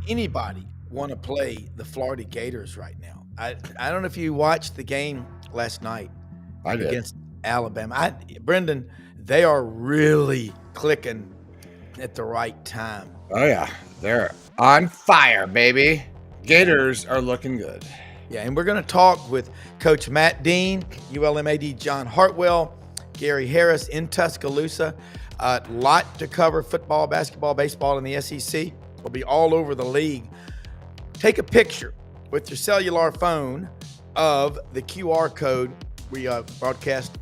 anybody want to play the Florida Gators right now? I don't know if you watched the game last night I did. against Alabama. Brendan, they are really clicking at the right time. Oh yeah, they're on fire, baby. Gators are looking good. Yeah, and we're going to talk with Coach Matt Dean, ULMAD John Hartwell, Gary Harris in Tuscaloosa. A lot to cover: football, basketball, baseball in the SEC. We'll be all over the league. Take a picture with your cellular phone of the QR code. We broadcast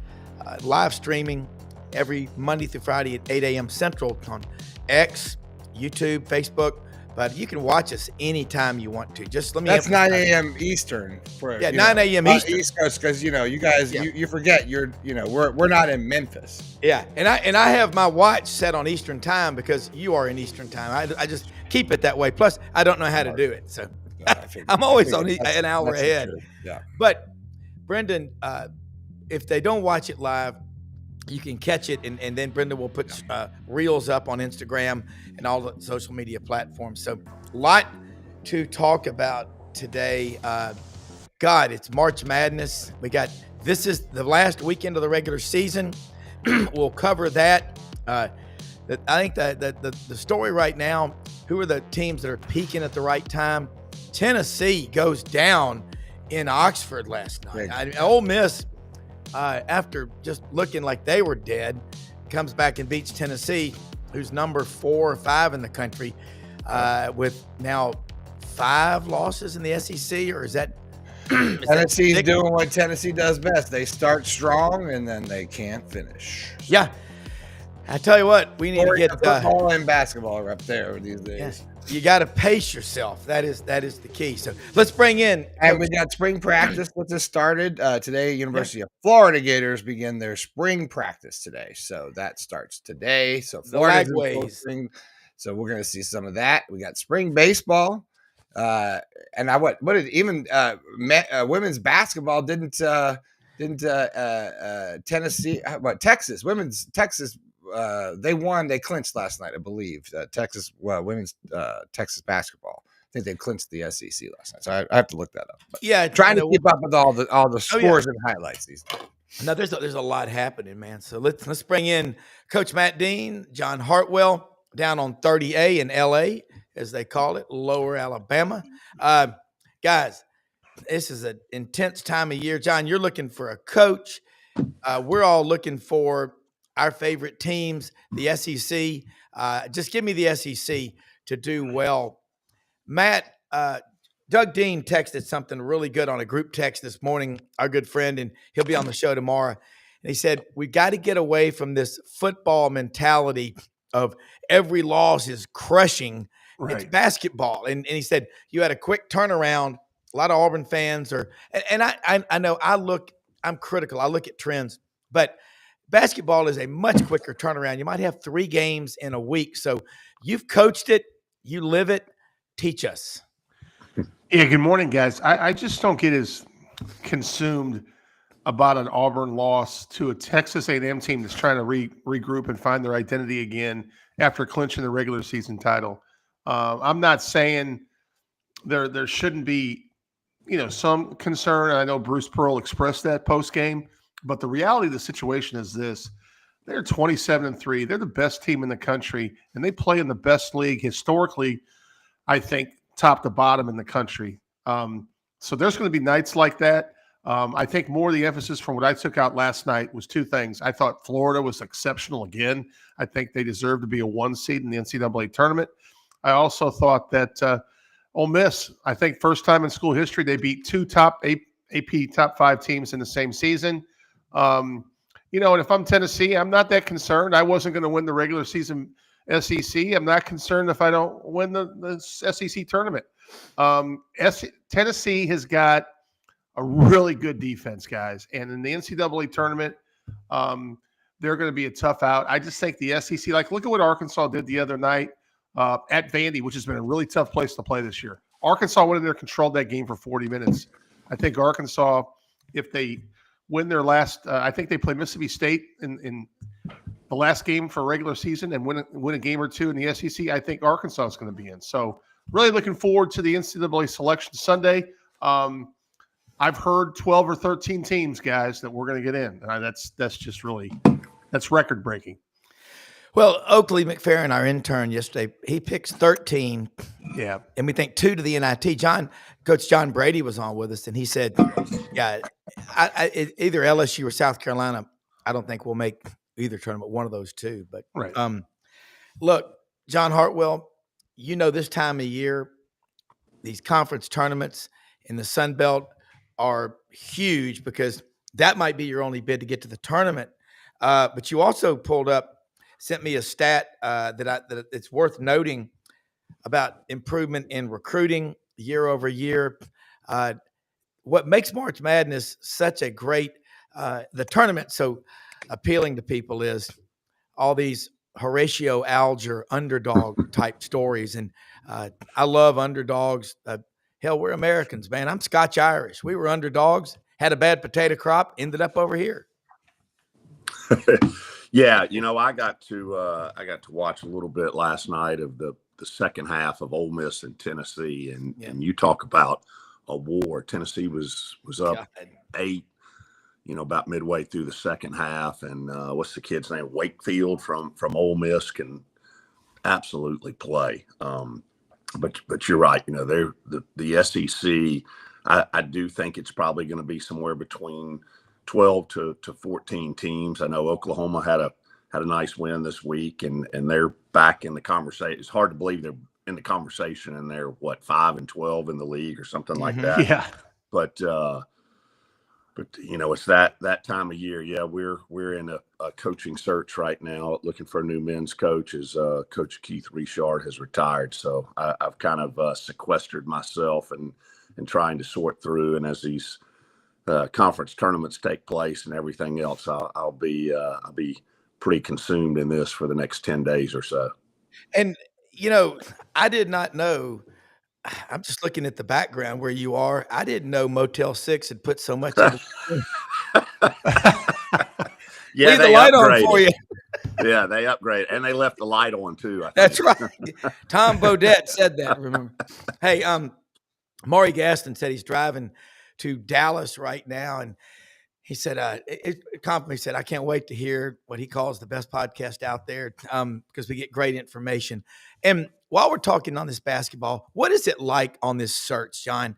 live streaming every Monday through Friday at 8 a.m. Central on X, YouTube, Facebook. But you can watch us anytime you want to. Just let me. That's 9 a.m. Eastern. For 9 a.m. Eastern. East Coast, because you guys, you forget we're not in Memphis. Yeah, and I have my watch set on Eastern time because you are in Eastern time. I just keep it that way. Plus, I don't know how to do it, so I'm always on an hour ahead. True. Yeah. But Brendan, if they don't watch it live, you can catch it, and then Brendan will put reels up on Instagram and all the social media platforms. So a lot to talk about today. God, it's March Madness. This is the last weekend of the regular season. We'll cover that. I think that the story right now, who are the teams that are peaking at the right time? Tennessee goes down in Oxford last night. Ole Miss, after just looking like they were dead, comes back and beats Tennessee, who's number 4 or 5 in the country, with now 5 losses in the SEC, or is that? Tennessee's doing what Tennessee does best. They start strong and then they can't finish. Yeah. I tell you what, we need to get football and basketball are up there these days. Yes. You got to pace yourself. That is the key. So let's bring in. And we got spring practice that just started today. University of Florida Gators begin their spring practice today. So that starts today. So Florida's in spring. So we're going to see some of that. We got spring baseball. And what did even women's basketball didn't Tennessee, Texas, women's Texas, they won. They clinched last night, I believe. Texas women's Texas basketball. I think they clinched the SEC last night. So I have to look that up. But yeah, trying to keep up with all the scores and highlights these days. No, there's a lot happening, man. So let's bring in Coach Matt Dean, John Hartwell, down on 30A in LA, as they call it, Lower Alabama. Guys, this is an intense time of year. John, you're looking for a coach. We're all looking for our favorite teams, the SEC. Just give me the SEC to do well. Matt, Doug Dean texted something really good on a group text this morning, our good friend, and he'll be on the show tomorrow. And he said, we got to get away from this football mentality of every loss is crushing. Right. It's basketball. And he said, you had a quick turnaround. A lot of Auburn fans are, and I know I'm critical. I look at trends, but basketball is a much quicker turnaround. You might have 3 games in a week. So you've coached it. You live it. Teach us. Yeah, good morning, guys. I just don't get as consumed about an Auburn loss to a Texas A&M team that's trying to regroup and find their identity again after clinching the regular season title. I'm not saying there shouldn't be, some concern. I know Bruce Pearl expressed that post-game, but the reality of the situation is this. They're 27-3. They're the best team in the country, and they play in the best league historically, I think, top to bottom in the country. So there's going to be nights like that. I think more of the emphasis from what I took out last night was 2 things. I thought Florida was exceptional again. I think they deserve to be a 1 seed in the NCAA tournament. I also thought that Ole Miss, I think first time in school history, they beat 2 AP top 5 teams in the same season. And if I'm Tennessee, I'm not that concerned. I wasn't going to win the regular season SEC. I'm not concerned if I don't win the SEC tournament. Tennessee has got a really good defense, guys. And in the NCAA tournament, they're going to be a tough out. I just think the SEC, look at what Arkansas did the other night at Vandy, which has been a really tough place to play this year. Arkansas went in there, controlled that game for 40 minutes. I think Arkansas, if they win their last, I think they play Mississippi State in the last game for regular season and win a game or 2 in the SEC. I think Arkansas is going to be in. So really looking forward to the NCAA selection Sunday. I've heard 12 or 13 teams, guys, that we're going to get in. That's just really that's record breaking. Well, Oakley McFerrin, our intern yesterday, he picks 13. Yeah. And we think 2 to the NIT. Coach John Brady was on with us, and he said, yeah, either LSU or South Carolina, I don't think we'll make either tournament, one of those two. But right. Look, John Hartwell, this time of year, these conference tournaments in the Sun Belt are huge because that might be your only bid to get to the tournament. But you also sent me a stat that it's worth noting about improvement in recruiting year over year. What makes March Madness such a great, the tournament so appealing to people is all these Horatio Alger underdog type stories. And I love underdogs. Hell, we're Americans, man. I'm Scotch-Irish. We were underdogs, had a bad potato crop, ended up over here. Yeah, I got to watch a little bit last night of the second half of Ole Miss and Tennessee, and you talk about a war. Tennessee was up 8, about midway through the second half, and what's the kid's name? Wakefield from Ole Miss can absolutely play. But you're right. They're the SEC. I do think it's probably going to be somewhere between 12 to 14 teams. I know Oklahoma had a nice win this week, and they're back in the conversation. It's hard to believe they're in the conversation, and they're 5-12 in the league or something like that. Yeah. But it's that time of year. Yeah, we're in a coaching search right now, looking for a new men's coach. As Coach Keith Richard has retired, so I've kind of sequestered myself and trying to sort through. And as these conference tournaments take place and everything else, I'll be pretty consumed in this for the next 10 days or so. And I did not know. I'm just looking at the background where you are. I didn't know Motel 6 had put so much into Yeah, leave the light on for you. Yeah, they upgraded, and they left the light on too. I think. That's right. Tom Bodette said that. Remember? Hey, Maury Gaston said he's driving to Dallas right now, and he said, he said, I can't wait to hear what he calls the best podcast out there because we get great information. And while we're talking on this basketball, what is it like on this search, John?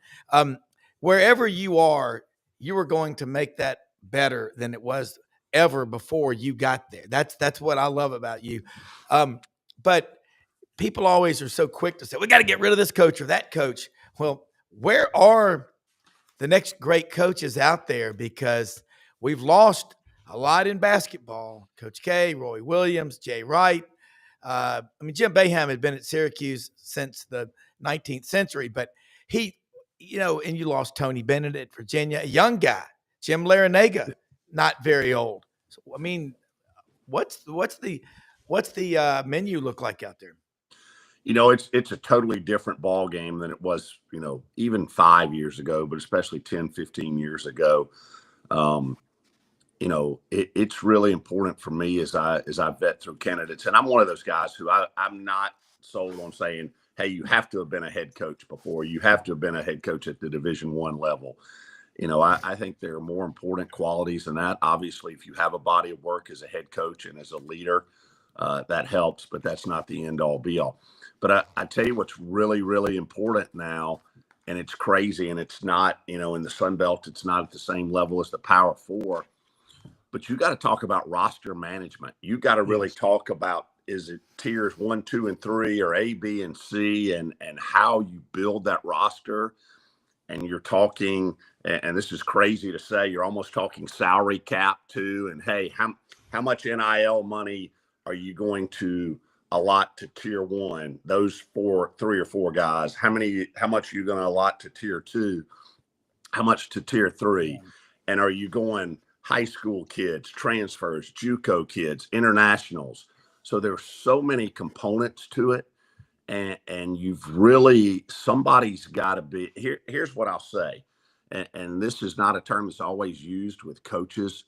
Wherever you are going to make that better than it was ever before you got there. That's what I love about you. But people always are so quick to say, we got to get rid of this coach or that coach. Well, where are the next great coaches out there? Because we've lost a lot in basketball. Coach K, Roy Williams, Jay Wright. Jim Boeheim had been at Syracuse since the 19th century, but he, and you lost Tony Bennett at Virginia, a young guy. Jim Larinaga, not very old. So, what's the menu look like out there? It's a totally different ball game than it was, even 5 years ago, but especially 10, 15 years ago. It's really important for me as I vet through candidates. And I'm one of those guys who I'm not sold on saying, hey, you have to have been a head coach before. You have to have been a head coach at the Division I level. I think there are more important qualities than that. Obviously, if you have a body of work as a head coach and as a leader, that helps, but that's not the end all be all. But I tell you what's really, really important now, and it's crazy, and it's not, in the Sun Belt, it's not at the same level as the Power Four, but you got to talk about roster management. You got to really talk about, is it tiers 1, 2, and 3, or A, B, and C, and how you build that roster. And you're talking, and this is crazy to say, you're almost talking salary cap too. And hey, how much NIL money are you going to allot to tier 1? Those 3 or 4 guys. How much are you going to allot to tier 2? How much to tier 3? And are you going high school kids, transfers, JUCO kids, internationals? So there's so many components to it. And you've really, somebody's got to be here. Here's what I'll say. And this is not a term that's always used with coaches,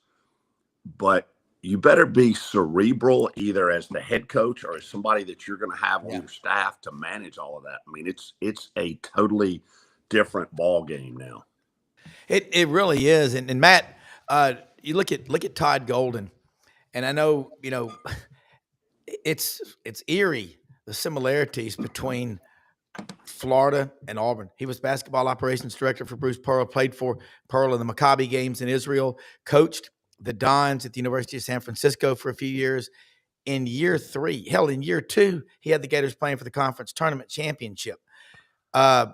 but you better be cerebral either as the head coach or as somebody that you're going to have on your staff to manage all of that. I mean, it's a totally different ball game now. It really is. And Matt, you look at Todd Golden, and I know, it's eerie, the similarities between Florida and Auburn. He was basketball operations director for Bruce Pearl, played for Pearl in the Maccabi games in Israel, coached the Dons at the University of San Francisco for a few years. In year 3, in year 2, he had the Gators playing for the conference tournament championship. There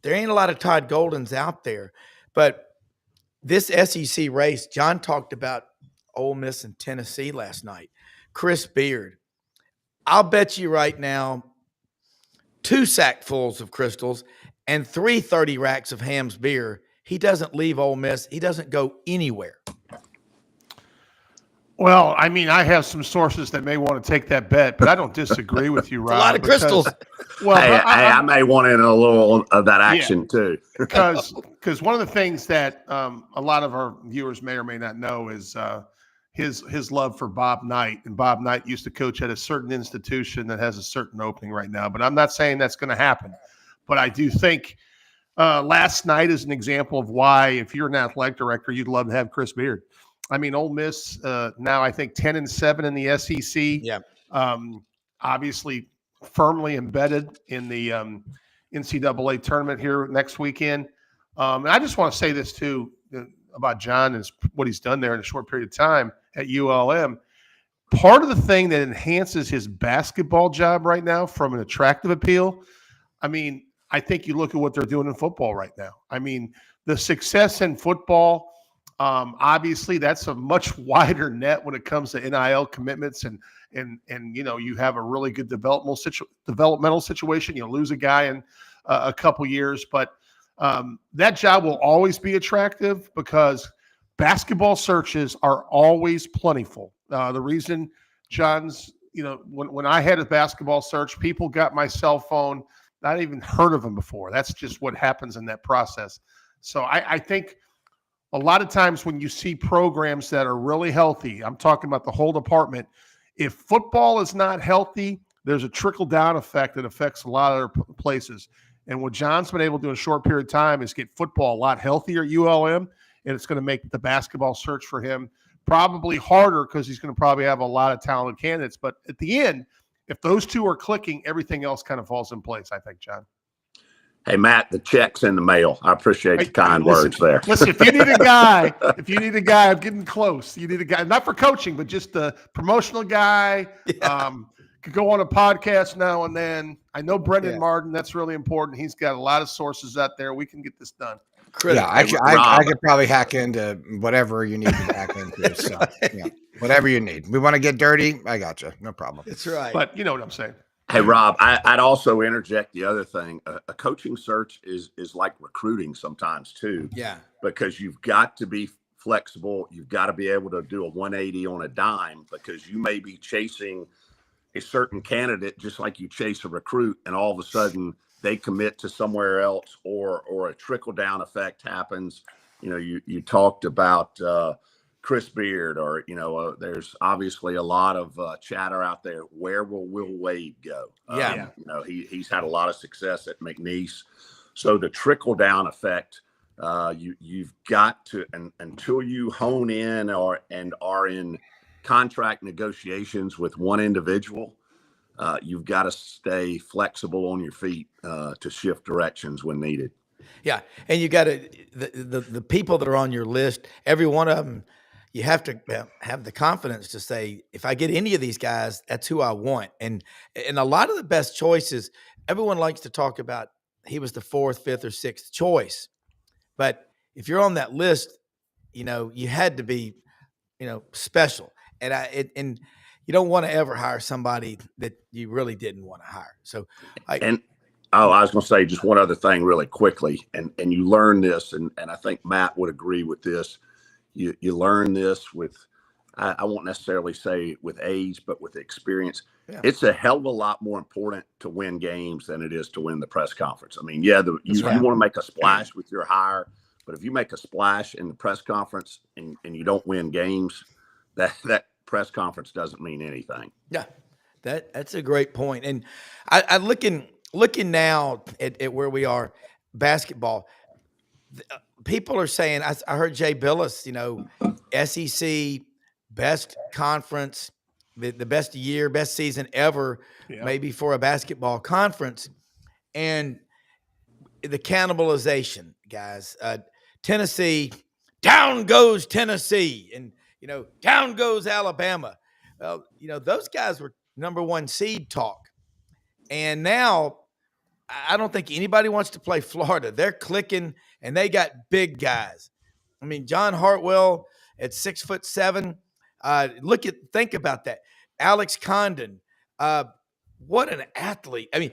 ain't a lot of Todd Goldens out there, but this SEC race, John talked about Ole Miss and Tennessee last night. Chris Beard, I'll bet you right now 2 sackfuls of Crystals and 3 30 racks of Ham's beer, he doesn't leave Ole Miss. He doesn't go anywhere. Well, I mean, I have some sources that may want to take that bet, but I don't disagree with you, Rob. A lot of Crystals. Well, I may want in a little of that action too. because one of the things that a lot of our viewers may or may not know is his love for Bob Knight. And Bob Knight used to coach at a certain institution that has a certain opening right now. But I'm not saying that's going to happen. But I do think last night is an example of why, if you're an athletic director, you'd love to have Chris Beard. I mean, Ole Miss now I think 10-7 in the SEC. Yeah. Obviously firmly embedded in the NCAA tournament here next weekend. And I just want to say this too about John and what he's done there in a short period of time at ULM. Part of the thing that enhances his basketball job right now from an attractive appeal, I mean, I think you look at what they're doing in football right now. I mean, the success in football, obviously that's a much wider net when it comes to NIL commitments and you have a really good developmental situation. You lose a guy in a couple years, but that job will always be attractive because basketball searches are always plentiful. The reason John's, when I had a basketball search, people got my cell phone, not even heard of them before. That's just what happens in that process. So I think a lot of times when you see programs that are really healthy, I'm talking about the whole department, if football is not healthy, there's a trickle-down effect that affects a lot of other places. And what John's been able to do in a short period of time is get football a lot healthier at ULM, and it's going to make the basketball search for him probably harder because he's going to probably have a lot of talented candidates. But at the end, if those two are clicking, everything else kind of falls in place, I think, John. Hey, Matt, the check's in the mail. I appreciate the kind words there. Listen, if you need a guy, I'm getting close. You need a guy, not for coaching, but just a promotional guy. Yeah. Could go on a podcast now and then. I know Brendan Martin. That's really important. He's got a lot of sources out there. We can get this done. Yeah, I could probably hack into whatever you need to hack into. So, whatever you need. We want to get dirty. I got you. No problem. That's right. But you know what I'm saying. Hey, Rob, I'd also interject the other thing. A coaching search is like recruiting sometimes too. Yeah. Because you've got to be flexible. You've got to be able to do a 180 on a dime because you may be chasing a certain candidate just like you chase a recruit, and all of a sudden they commit to somewhere else, or a trickle down effect happens. You talked about Chris Beard, or there's obviously a lot of chatter out there. Where will Will Wade go? He's had a lot of success at McNeese, so the trickle down effect. You've got to, and until you hone in and are in contract negotiations with one individual, you've got to stay flexible on your feet to shift directions when needed. Yeah, and you got to the people that are on your list, every one of them. You have to have the confidence to say, if I get any of these guys, that's who I want. And a lot of the best choices, everyone likes to talk about he was the 4th, 5th, or 6th choice. But if you're on that list, you had to be, special. And you don't want to ever hire somebody that you really didn't want to hire. So I was going to say just one other thing really quickly. And you learn this, and I think Matt would agree with this. You learn this with, I won't necessarily say with age, but with experience. Yeah. It's a hell of a lot more important to win games than it is to win the press conference. I mean, you want to make a splash with your hire, but if you make a splash in the press conference and you don't win games, that press conference doesn't mean anything. Yeah, that's a great point. And I looking now at where we are, basketball. People are saying, I heard Jay Billis, SEC best conference, the best year, best season ever, maybe for a basketball conference, and the cannibalization, guys. Tennessee, down goes Tennessee, and down goes Alabama. Well, those guys were number one seed talk, and now I don't think anybody wants to play Florida. They're clicking, and they got big guys. I mean, John Hartwell at 6'7". Think about that. Alex Condon, what an athlete. I mean,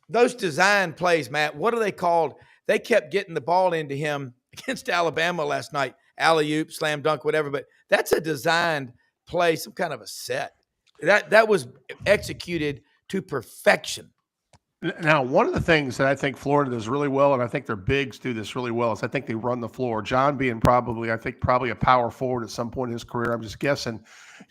those design plays, Matt, what are they called? They kept getting the ball into him against Alabama last night. Alley-oop, slam dunk, whatever. But that's a designed play, some kind of a set. That was executed to perfection. Now, one of the things that I think Florida does really well, and I think their bigs do this really well, is I think they run the floor. John being probably a power forward at some point in his career. I'm just guessing.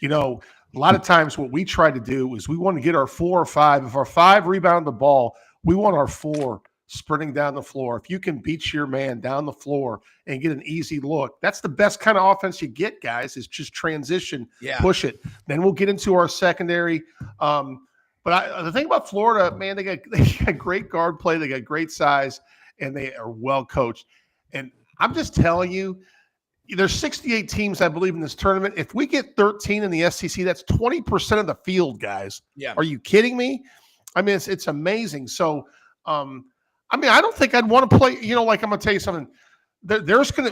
A lot of times what we try to do is we want to get our 4 or 5. If our 5 rebound the ball, we want our 4 sprinting down the floor. If you can beat your man down the floor and get an easy look, that's the best kind of offense you get, guys, is just transition, push it. Then we'll get into our secondary. But the thing about Florida, man, they got great guard play. They got great size, and they are well coached. And I'm just telling you, there's 68 teams, I believe, in this tournament. If we get 13 in the SEC, that's 20% of the field, guys. Yeah. Are you kidding me? I mean, it's amazing. So, I don't think I'd want to play. I'm going to tell you something.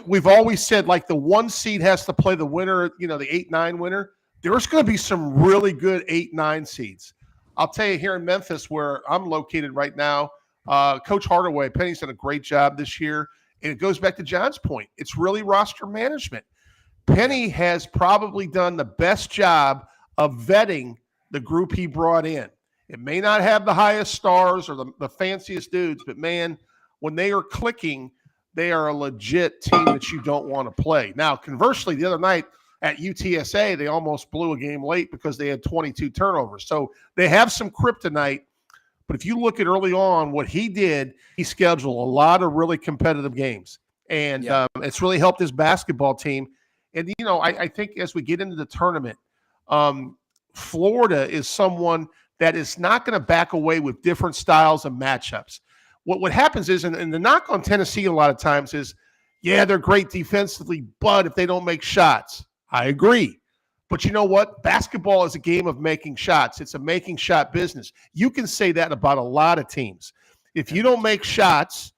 We've always said, like, the 1 seed has to play the winner, the 8-9 winner. There's going to be some really good 8-9 seeds. I'll tell you, here in Memphis, where I'm located right now, Coach Hardaway, Penny's done a great job this year. And it goes back to John's point. It's really roster management. Penny has probably done the best job of vetting the group he brought in. It may not have the highest stars or the fanciest dudes, but, man, when they are clicking, they are a legit team that you don't want to play. Now, conversely, the other night, at UTSA, they almost blew a game late because they had 22 turnovers. So they have some kryptonite. But if you look at early on what he did, he scheduled a lot of really competitive games. And it's really helped his basketball team. And, I think as we get into the tournament, Florida is someone that is not going to back away with different styles of matchups. What happens is, and the knock on Tennessee a lot of times is, they're great defensively, but if they don't make shots, I agree. But you know what? Basketball is a game of making shots. It's a making shot business. You can say that about a lot of teams. If you don't make shots,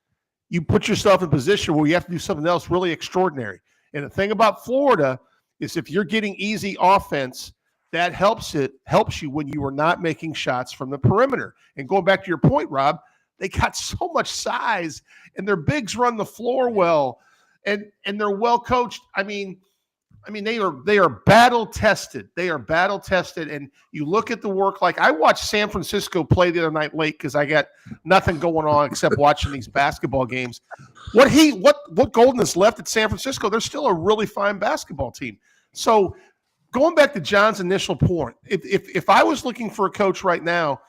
you put yourself in a position where you have to do something else really extraordinary. And the thing about Florida is if you're getting easy offense, that helps you when you are not making shots from the perimeter. And going back to your point, Rob, they got so much size and their bigs run the floor well and they're well coached. I mean, they are battle tested. They are battle tested. And you look at the work. Like, I watched San Francisco play the other night late because I got nothing going on except watching these basketball games. What Golden has left at San Francisco, they're still a really fine basketball team. So going back to John's initial point, if I was looking for a coach right now,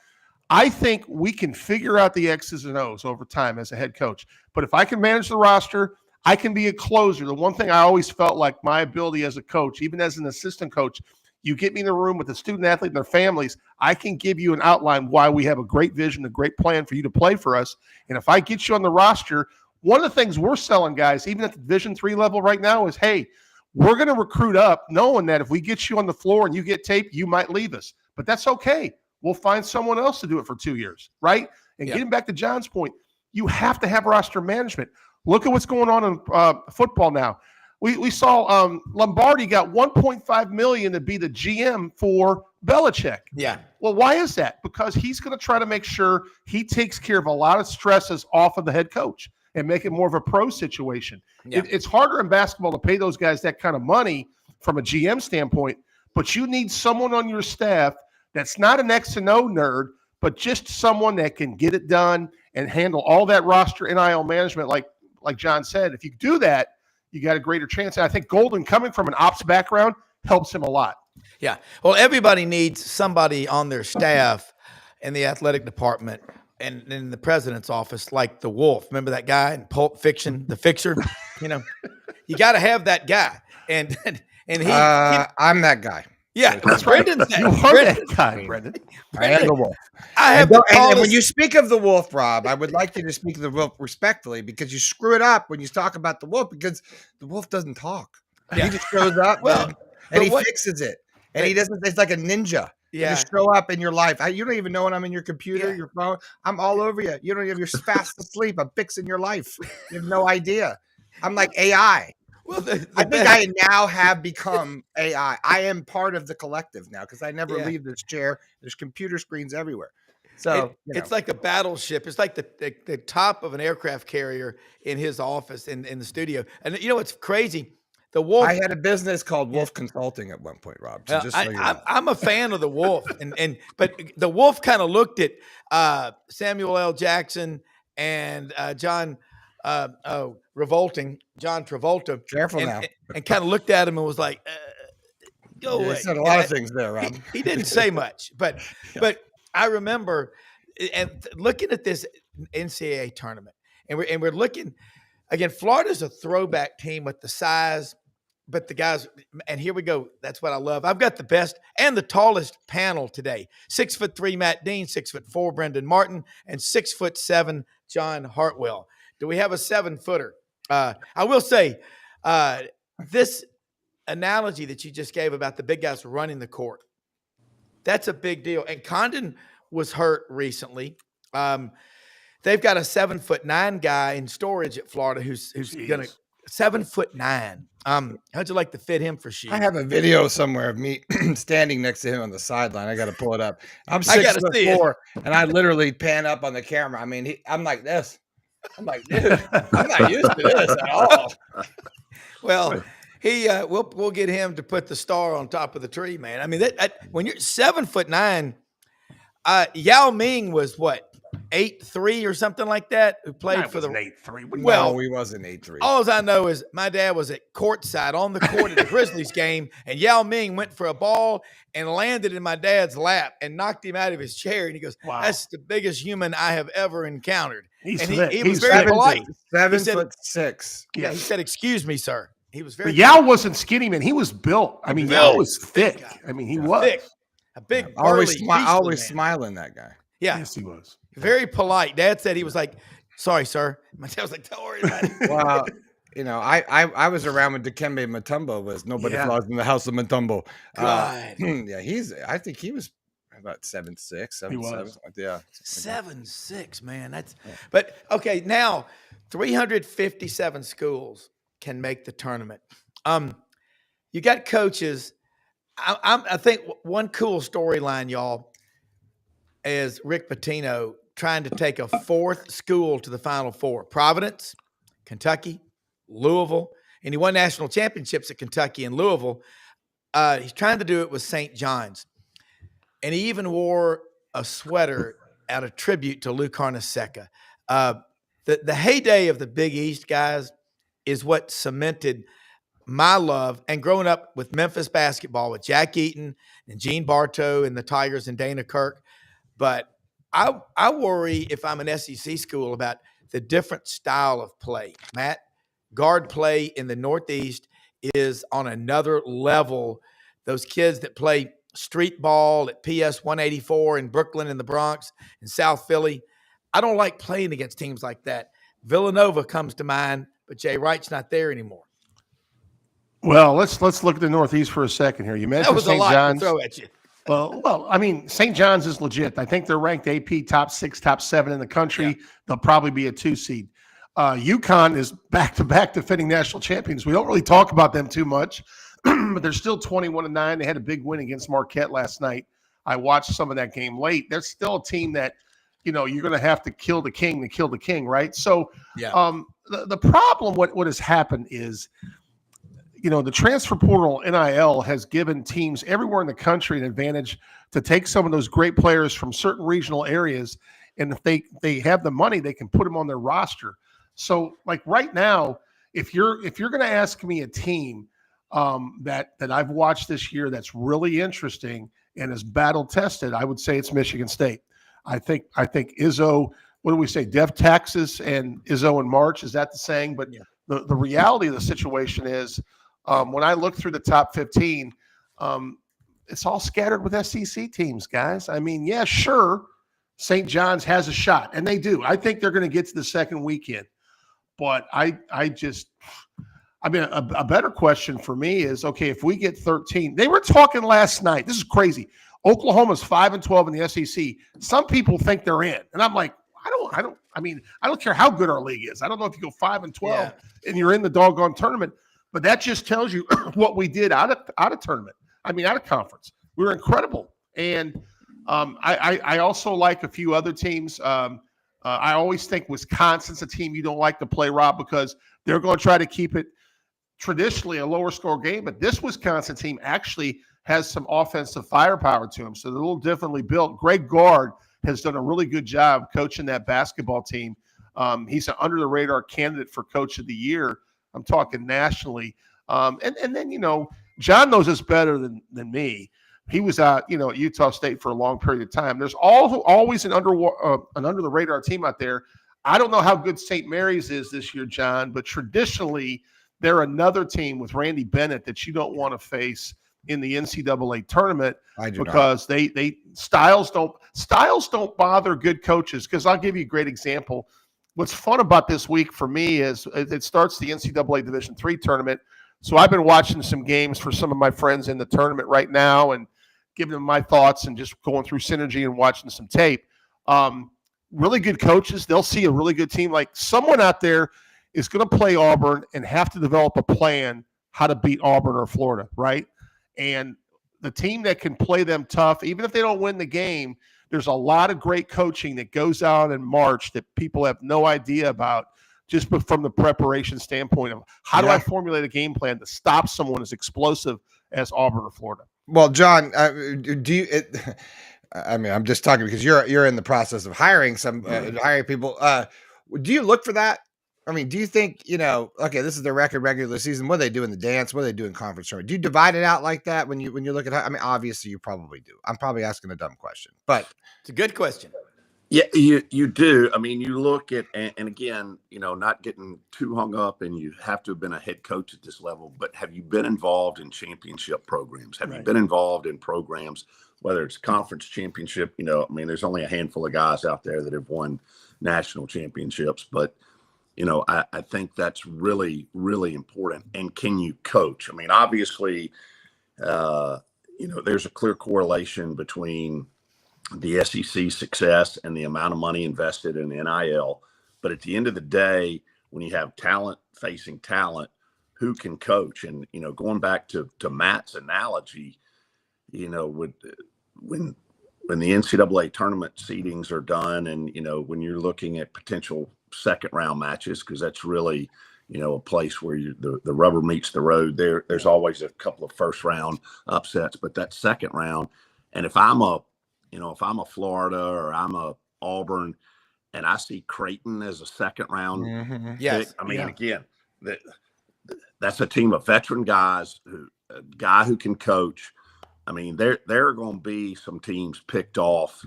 I think we can figure out the X's and O's over time as a head coach. But if I can manage the roster, I can be a closer. The one thing I always felt like my ability as a coach, even as an assistant coach, you get me in the room with the student athlete and their families, I can give you an outline why we have a great vision, a great plan for you to play for us. And if I get you on the roster, one of the things we're selling, guys, even at the Division III level right now is, hey, we're going to recruit up knowing that if we get you on the floor and you get taped, you might leave us. But that's okay. We'll find someone else to do it for 2 years, right? And getting back to John's point, you have to have roster management. Look at what's going on in football now. We saw Lombardi got $1.5 million to be the GM for Belichick. Yeah. Well, why is that? Because he's going to try to make sure he takes care of a lot of stresses off of the head coach and make it more of a pro situation. Yeah. It's harder in basketball to pay those guys that kind of money from a GM standpoint, but you need someone on your staff that's not an X and O nerd, but just someone that can get it done and handle all that roster NIL management like John said. If you do that, you got a greater chance. And I think Golden, coming from an ops background, helps him a lot. Yeah. Well, everybody needs somebody on their staff in the athletic department and in the president's office, like the Wolf. Remember that guy in Pulp Fiction, the Fixer? You know, you got to have that guy. And I'm that guy. Yeah, that's right. Brendan's that. You are that guy, Brendan. I am the Wolf. I have and when you speak of the Wolf, Rob, I would like you to speak of the Wolf respectfully, because you screw it up when you talk about the Wolf, because the Wolf doesn't talk. He just shows up, and he fixes it. And he doesn't. It's like a ninja. Yeah. Just show up in your life. You don't even know when I'm in your computer, your phone. I'm all over you. You don't even. You're fast asleep. I'm fixing your life. You have no idea. I'm like AI. Well, I think I now have become AI. I am part of the collective now, because I never leave this chair. There's computer screens everywhere. So it's like a battleship. It's like the top of an aircraft carrier in his office in the studio. And you know what's crazy? The Wolf. I had a business called Wolf Consulting at one point, Rob. So just so you know. I'm a fan of the Wolf, but the Wolf kind of looked at Samuel L. Jackson and John Travolta. Careful now. And kind of looked at him and was like, "Go away." He said a lot of things there, Rob. He didn't say much, but I remember and looking at this NCAA tournament, and we're looking again. Florida's a throwback team with the size. But the guys, and here we go. That's what I love. I've got the best and the tallest panel today. 6'3" Matt Dean, 6'4" Brendan Martin, and 6'7" John Hartwell. Do we have a 7-footer? I will say this analogy that you just gave about the big guys running the court. That's a big deal. And Condon was hurt recently. They've got a 7'9" guy in storage at Florida who's going to 7'9". How'd you like to fit him for shoes? I have a video somewhere of me standing next to him on the sideline. I got to pull it up. I'm 6'4", and I literally pan up on the camera. I mean, I'm like this. I'm like, dude, I'm not used to this at all. Well, we'll get him to put the star on top of the tree, man. I mean, when you're 7'9", Yao Ming was what? 8'3" or something like that, who played for the 8'3". Well, he wasn't 8'3". All I know is my dad was at courtside on the court at the Grizzlies game, and Yao Ming went for a ball and landed in my dad's lap and knocked him out of his chair. And he goes, "Wow, that's the biggest human I have ever encountered." He was very polite. 7'6". Yeah, he said, "Excuse me, sir." He was very. But Yao wasn't skinny, man. He was built. I mean, Yao was thick. I mean, he was thick. A big, always smiling, that guy. Yeah, yes, he was. Very polite. Dad said he was like, "Sorry, sir." My dad was like, "Don't worry about it." Well, you know, I was around when Dikembe Mutombo was nobody flies in the house of Mutombo. I think he was about 7'6", 7'7". Yeah, 7'6", man. That's but okay. Now, 357 schools can make the tournament. You got coaches. I think one cool storyline, y'all, is Rick Pitino trying to take a 4th school to the Final Four. Providence, Kentucky, Louisville, and he won national championships at Kentucky and Louisville. He's trying to do it with St. John's. And he even wore a sweater out of tribute to Lou Carnesecca. The heyday of the Big East, guys, is what cemented my love and growing up with Memphis basketball with Jack Eaton and Gene Bartow and the Tigers and Dana Kirk. But I worry if I'm an SEC school about the different style of play. Matt, guard play in the Northeast is on another level. Those kids that play street ball at PS 184 in Brooklyn and the Bronx and South Philly, I don't like playing against teams like that. Villanova comes to mind, but Jay Wright's not there anymore. Well, let's look at the Northeast for a second here. You mentioned St. John's. To throw at you. Well, I mean, St. John's is legit. I think they're ranked AP top 6, top 7 in the country. Yeah. They'll probably be a 2 seed. UConn is back-to-back defending national champions. We don't really talk about them too much, but they're still 21-9. They had a big win against Marquette last night. I watched some of that game late. They're still a team that, you know, you're going to have to kill the king to kill the king, right? So the problem, what has happened is, you know, the transfer portal NIL has given teams everywhere in the country an advantage to take some of those great players from certain regional areas. And if they have the money, they can put them on their roster. So like right now, if you're going to ask me a team that I've watched this year that's really interesting and is battle tested, I would say it's Michigan State. I think Izzo. What do we say? Dev Texas and Izzo in March. Is that the saying? But the reality of the situation is, when I look through the top 15, it's all scattered with SEC teams, guys. I mean, yeah, sure, St. John's has a shot, and they do. I think they're going to get to the second weekend. But I mean, a better question for me is, okay, if we get 13, they were talking last night. This is crazy. Oklahoma's 5-12 in the SEC. Some people think they're in, and I'm like, I don't care how good our league is. I don't know if you go 5-12 and you're in the doggone tournament, but that just tells you what we did out of tournament. I mean, out of conference, we were incredible. And I also like a few other teams. I always think Wisconsin's a team you don't like to play, Rob, because they're going to try to keep it traditionally a lower score game. But this Wisconsin team actually has some offensive firepower to them, so they're a little differently built. Greg Gard has done a really good job coaching that basketball team. He's an under-the-radar candidate for Coach of the Year. I'm talking nationally. And then, John knows this better than me. He was at Utah State for a long period of time. There's always an under-the-radar team out there. I don't know how good St. Mary's is this year, John, but traditionally they're another team with Randy Bennett that you don't want to face in the NCAA tournament, because they styles don't bother good coaches. Because I'll give you a great example. What's fun about this week for me is it starts the NCAA Division III tournament. So I've been watching some games for some of my friends in the tournament right now and giving them my thoughts and just going through synergy and watching some tape. Really good coaches. They'll see a really good team. Like, someone out there is going to play Auburn and have to develop a plan how to beat Auburn or Florida, right? And the team that can play them tough, even if they don't win the game, there's a lot of great coaching that goes out in March that people have no idea about, just from the preparation standpoint of how do I formulate a game plan to stop someone as explosive as Auburn or Florida. Well, John, I'm just talking because you're in the process of hiring hiring people. Do you look for that? I mean, do you think, okay, this is the record regular season. What do they do in the dance? What do they do in conference tournament? Do you divide it out like that when you look at? I mean, obviously you probably do. I'm probably asking a dumb question, but it's a good question. Yeah, you do. I mean, you look at, and again, not getting too hung up, and you have to have been a head coach at this level, but have you been involved in championship programs? Have you been involved in programs, whether it's conference championship? I mean, there's only a handful of guys out there that have won national championships, but I think that's really, really important. And can you coach? I mean, obviously, there's a clear correlation between the SEC success and the amount of money invested in NIL. But at the end of the day, when you have talent facing talent, who can coach? And, going back to Matt's analogy, when the NCAA tournament seedings are done, and, when you're looking at potential second round matches, because that's really, a place where the rubber meets the road. There's always a couple of first round upsets, but that second round, and if I'm a Florida or I'm a Auburn and I see Clayton as a second round pick, I mean, again, that's a team of veteran guys, a guy who can coach. I mean, there are going to be some teams picked off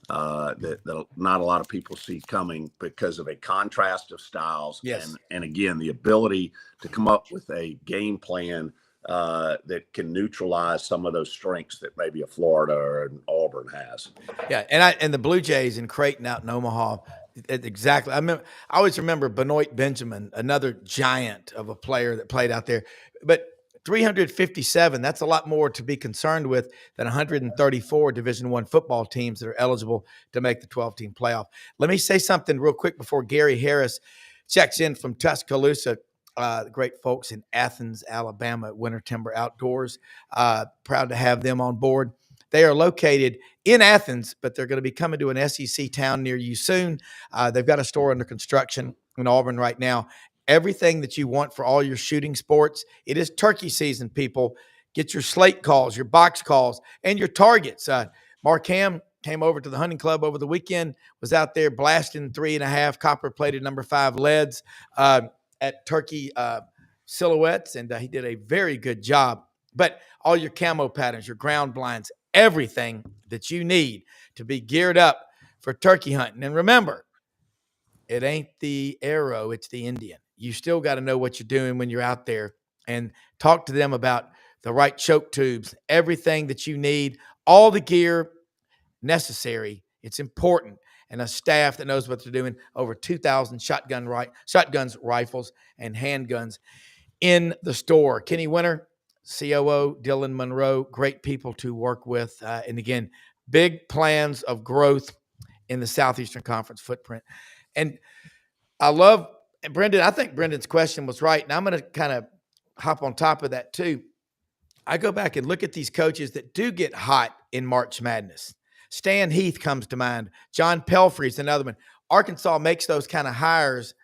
that not a lot of people see coming because of a contrast of styles. Yes. And again, the ability to come up with a game plan that can neutralize some of those strengths that maybe a Florida or an Auburn has. Yeah, and the Blue Jays in Clayton out in Omaha, exactly. I always remember Benoit Benjamin, another giant of a player that played out there. But 357, that's a lot more to be concerned with than 134 Division I football teams that are eligible to make the 12-team playoff. Let me say something real quick before Gary Harris checks in from Tuscaloosa. The great folks in Athens, Alabama at Winter Timber Outdoors. Proud to have them on board. They are located in Athens, but they're going to be coming to an SEC town near you soon. They've got a store under construction in Auburn right now. Everything that you want for all your shooting sports. It is turkey season, people. Get your slate calls, your box calls, and your targets. Mark Ham came over to the hunting club over the weekend, was out there blasting 3.5 copper-plated number 5 leads at turkey silhouettes, and he did a very good job. But all your camo patterns, your ground blinds, everything that you need to be geared up for turkey hunting. And remember, it ain't the arrow, it's the Indian. You still got to know what you're doing when you're out there, and talk to them about the right choke tubes, everything that you need, all the gear necessary. It's important. And a staff that knows what they're doing, over 2,000 shotguns, rifles, and handguns in the store. Kenny Winter, COO, Dylan Monroe, great people to work with. And again, big plans of growth in the Southeastern Conference footprint. And I love Brendan. I think Brendan's question was right. And I'm going to kind of hop on top of that too. I go back and look at these coaches that do get hot in March Madness. Stan Heath comes to mind. John Pelfrey's another one. Arkansas makes those kind of hires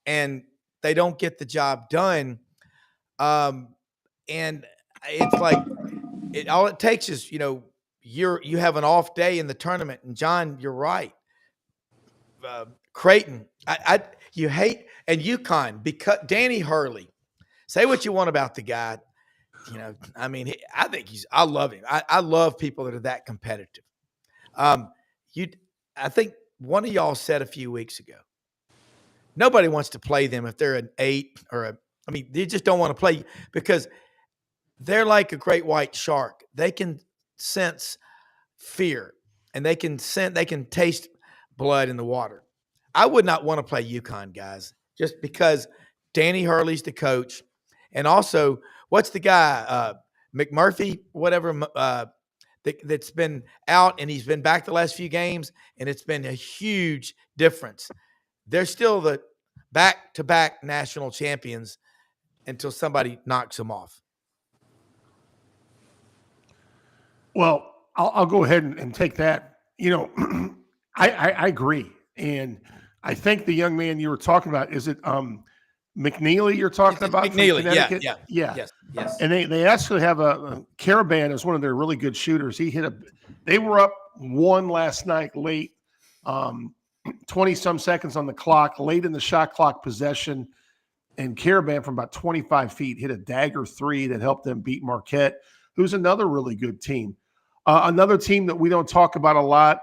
and they don't get the job done. And it's like, all it takes is, you have an off day in the tournament. And John, you're right. Clayton, you hate, and UConn, because Danny Hurley, say what you want about the guy. I love him. I love people that are that competitive. I think one of y'all said a few weeks ago, nobody wants to play them if they're an 8 or they just don't want to play because they're like a great white shark. They can sense fear and they can taste blood in the water. I would not want to play UConn, guys, just because Danny Hurley's the coach. And also, what's the guy, McMurphy, whatever, that's been out, and he's been back the last few games, and it's been a huge difference. They're still the back-to-back national champions until somebody knocks them off. Well, I'll go ahead and take that. I agree. And I think the young man you were talking about, is it McNeely you're talking about? McNeely, yeah. Yes. And they actually have a Caravan as one of their really good shooters. They were up 1 last night late, 20-some seconds on the clock, late in the shot clock possession, and Caravan from about 25 feet hit a dagger 3 that helped them beat Marquette, who's another really good team. Another team that we don't talk about a lot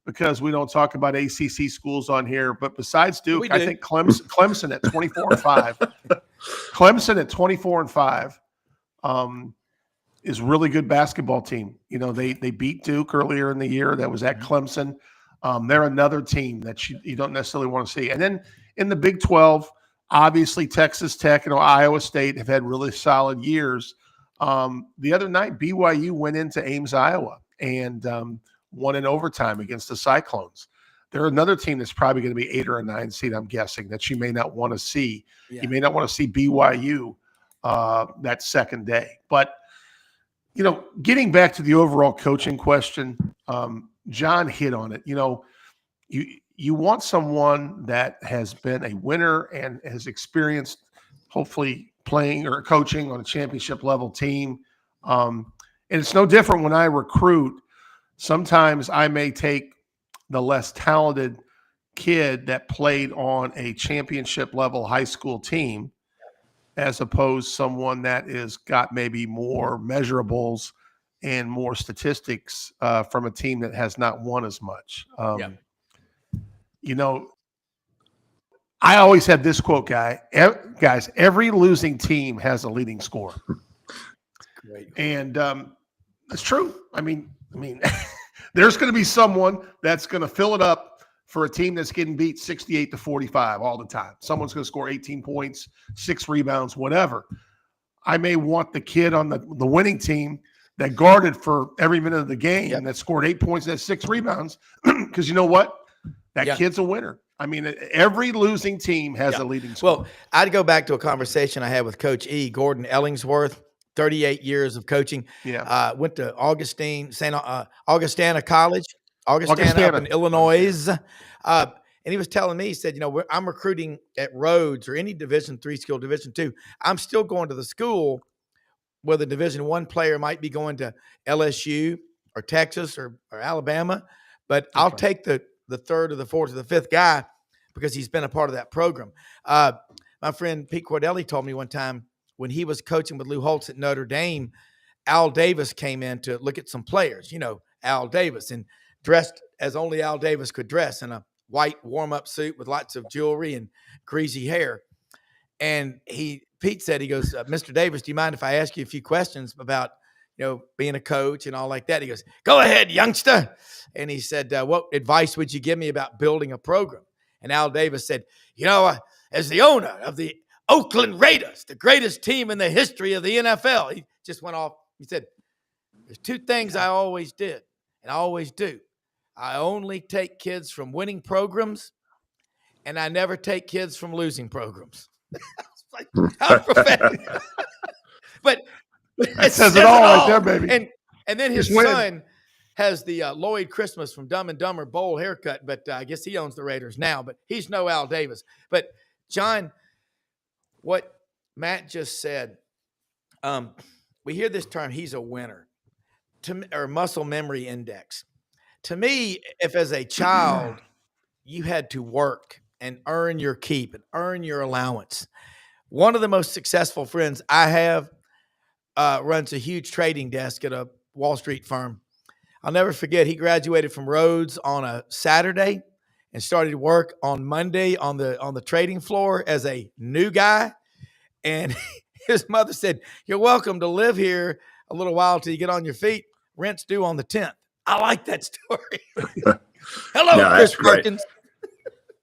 because we don't talk about ACC schools on here, but besides Duke, I think Clemson at 24-5. Clemson at 24-5 is a really good basketball team. They beat Duke earlier in the year. That was at Clemson. They're another team that you don't necessarily want to see. And then in the Big 12, obviously Texas Tech and Iowa State have had really solid years. The other night, BYU went into Ames, Iowa, and won in overtime against the Cyclones. They're another team that's probably going to be 8 or a 9 seed, I'm guessing, that you may not want to see. Yeah. You may not want to see BYU that second day. But, getting back to the overall coaching question, John hit on it. You want someone that has been a winner and has experienced, hopefully, playing or coaching on a championship level team. And it's no different when I recruit. Sometimes I may take the less talented kid that played on a championship level high school team as opposed to someone that is got maybe more measurables and more statistics from a team that has not won as much. I always have this quote, guys, every losing team has a leading scorer. Great. And it's true. I mean, there's going to be someone that's going to fill it up for a team that's getting beat 68-45 all the time. Someone's going to score 18 points, 6 rebounds, whatever. I may want the kid on the winning team that guarded for every minute of the game and that scored 8 points and had 6 rebounds because you know what? That kid's a winner. I mean, every losing team has a leading scorer. Well, I'd go back to a conversation I had with Coach E. Gordon Ellingsworth. 38 years of coaching. Went to Augustana College, Augustana up in Illinois. And he was telling me, he said, I'm recruiting at Rhodes or any Division III school, Division II. I'm still going to the school where the Division I player might be going to LSU or Texas or Alabama, but I'll take the third or the fourth or the fifth guy because he's been a part of that program. My friend Pete Cordelli told me one time, when he was coaching with Lou Holtz at Notre Dame, Al Davis came in to look at some players, Al Davis, and dressed as only Al Davis could dress in a white warm-up suit with lots of jewelry and greasy hair. And Pete said, he goes, Mr. Davis, do you mind if I ask you a few questions about, being a coach and all like that? He goes, go ahead, youngster. And he said, what advice would you give me about building a program? And Al Davis said, as the owner of the Oakland Raiders, the greatest team in the history of the NFL, he just went off. He said, there's two things I always did, and I always do. I only take kids from winning programs, and I never take kids from losing programs. Like, how prophetic. But it says it all right there, baby. And then his son has the Lloyd Christmas from Dumb and Dumber bowl haircut, but I guess he owns the Raiders now, but he's no Al Davis. But John, what Matt just said, we hear this term, he's a winner, or muscle memory index. To me, if as a child you had to work and earn your keep and earn your allowance, one of the most successful friends I have runs a huge trading desk at a Wall Street firm. I'll never forget, he graduated from Rhodes on a Saturday and started work on Monday on the trading floor as a new guy. And his mother said, you're welcome to live here a little while till you get on your feet. Rent's due on the 10th. I like that story. Hello, Chris Perkins.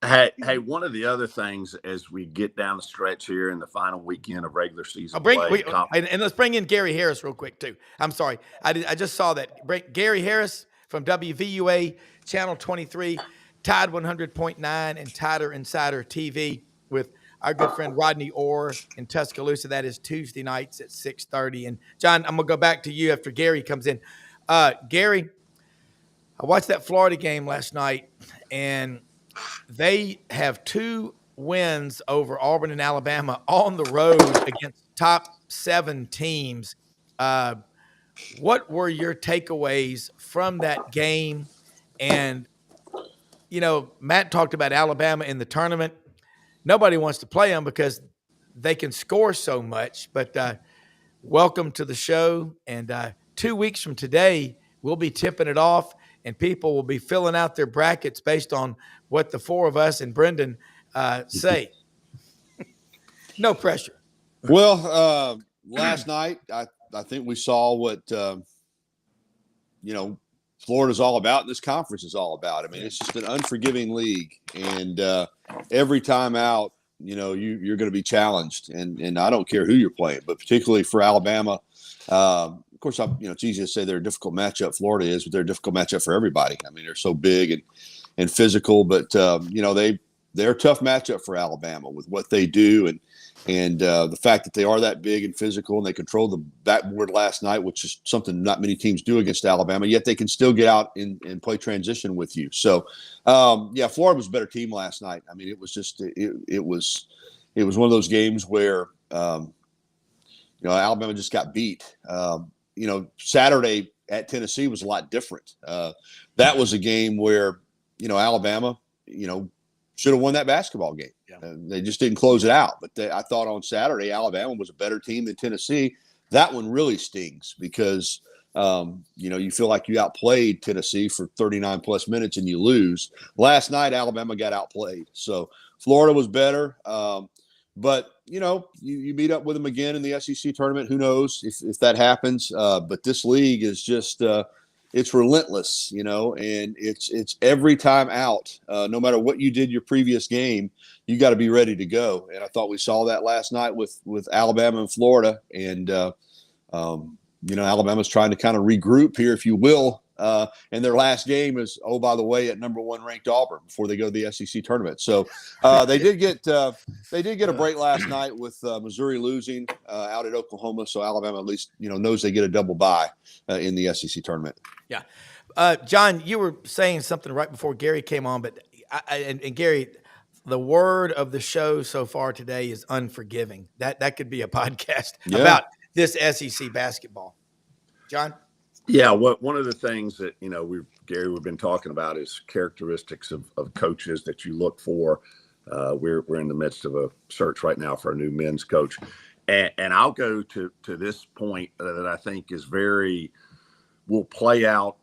Hey, one of the other things as we get down the stretch here in the final weekend of regular season play. And let's bring in Gary Harris real quick, too. I'm sorry. I just saw that. Gary Harris from WVUA, Channel 23, Tide 100.9, and Tider Insider TV with our good friend Rodney Orr in Tuscaloosa. That is Tuesday nights at 6:30. And, John, I'm going to go back to you after Gary comes in. Gary, I watched that Florida game last night, and they have 2 wins over Auburn and Alabama on the road against top 7 teams. What were your takeaways from that game? And, Matt talked about Alabama in the tournament. Nobody wants to play them because they can score so much. But welcome to the show. And 2 weeks from today, we'll be tipping it off, and people will be filling out their brackets based on what the 4 of us and Brendan say. No pressure. Well, last night, I think we saw what, Florida's all about and this conference is all about. I mean, it's just an unforgiving league. And every time out, you're going to be challenged. And I don't care who you're playing, but particularly for Alabama, of course, it's easy to say they're a difficult matchup. Florida is, but they're a difficult matchup for everybody. I mean, they're so big and physical, but they're a tough matchup for Alabama with what they do and the fact that they are that big and physical and they controlled the backboard last night, which is something not many teams do against Alabama. Yet they can still get out and play transition with you. So, Florida was a better team last night. I mean, it was just it was one of those games where Alabama just got beat. Saturday at Tennessee was a lot different. That was a game where, Alabama, should have won that basketball game. Yeah. They just didn't close it out. But I thought on Saturday, Alabama was a better team than Tennessee. That one really stings because, you feel like you outplayed Tennessee for 39 plus minutes and you lose. Last night, Alabama got outplayed. So Florida was better. But, you meet up with them again in the SEC tournament. Who knows if that happens? But this league is just it's relentless, and it's every time out. No matter what you did your previous game, you got to be ready to go. And I thought we saw that last night with Alabama and Florida. And, Alabama's trying to kind of regroup here, if you will. And their last game is, by the way, at number 1 ranked Auburn before they go to the SEC tournament. So they did get a break last night with Missouri losing out at Oklahoma. So Alabama at least knows they get a double bye in the SEC tournament. Yeah, John, you were saying something right before Gary came on, but and Gary, the word of the show so far today is unforgiving. That could be a podcast about this SEC basketball. John. Yeah, one of the things that, we've been talking about is characteristics of coaches that you look for. We're in the midst of a search right now for a new men's coach. And I'll go to this point that I think is will play out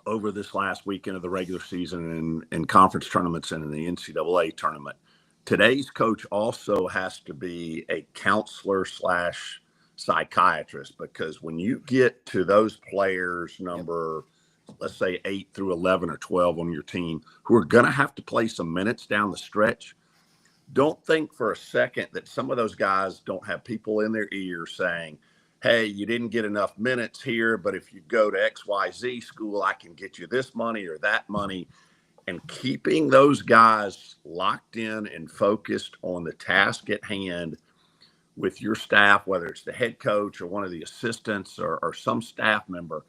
over this last weekend of the regular season and conference tournaments and in the NCAA tournament. Today's coach also has to be a counselor / psychiatrist, because when you get to those players number, let's say 8 through 11 or 12 on your team, who are going to have to play some minutes down the stretch, don't think for a second that some of those guys don't have people in their ear saying, hey, you didn't get enough minutes here, but if you go to XYZ school, I can get you this money or that money. And keeping those guys locked in and focused on the task at hand with your staff, whether it's the head coach or one of the assistants or some staff member,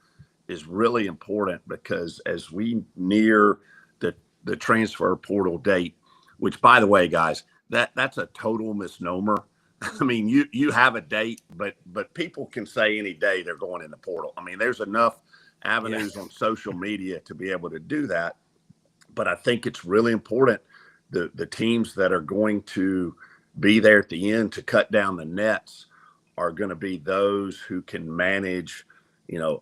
is really important, because as we near the transfer portal date, which, by the way, guys, that's a total misnomer. I mean, you have a date, but people can say any day they're going in the portal. I mean, there's enough avenues on social media to be able to do that. But I think it's really important the teams that are going to be there at the end to cut down the nets are going to be those who can manage,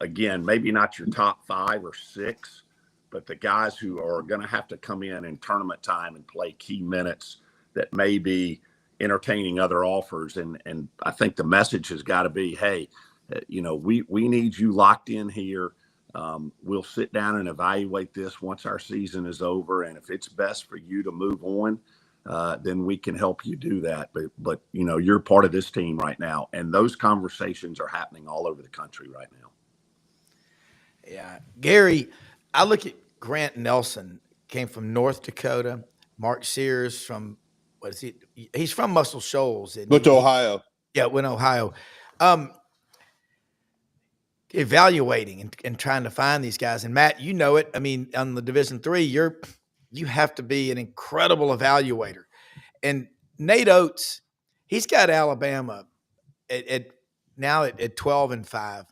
again, maybe not your top 5 or 6, but the guys who are going to have to come in tournament time and play key minutes that may be entertaining other offers. And I think the message has got to be, hey, we need you locked in here. We'll sit down and evaluate this once our season is over. And if it's best for you to move on, then we can help you do that. But you're part of this team right now. And those conversations are happening all over the country right now. Yeah. Gary, I look at Grant Nelson, came from North Dakota. Mark Sears from, what is he? He's from Muscle Shoals. Went to Ohio. Yeah, went to Ohio. Evaluating and trying to find these guys. And Matt, you know it. I mean, on the Division III, you have to be an incredible evaluator. And Nate Oates, he's got Alabama at 12-5,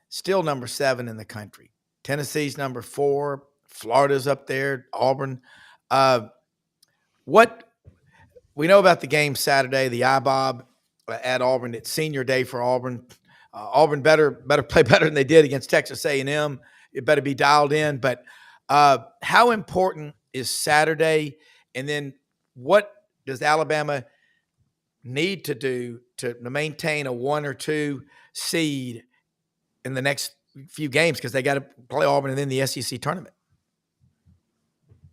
still number 7 in the country. Tennessee's number 4. Florida's up there. Auburn. What we know about the game Saturday, the IBOB at Auburn. It's senior day for Auburn. Auburn better play better than they did against Texas A&M. It better be dialed in. But how important is Saturday? And then what does Alabama need to do to maintain a 1 or 2 seed in the next few games? Because they got to play Auburn and then the SEC tournament.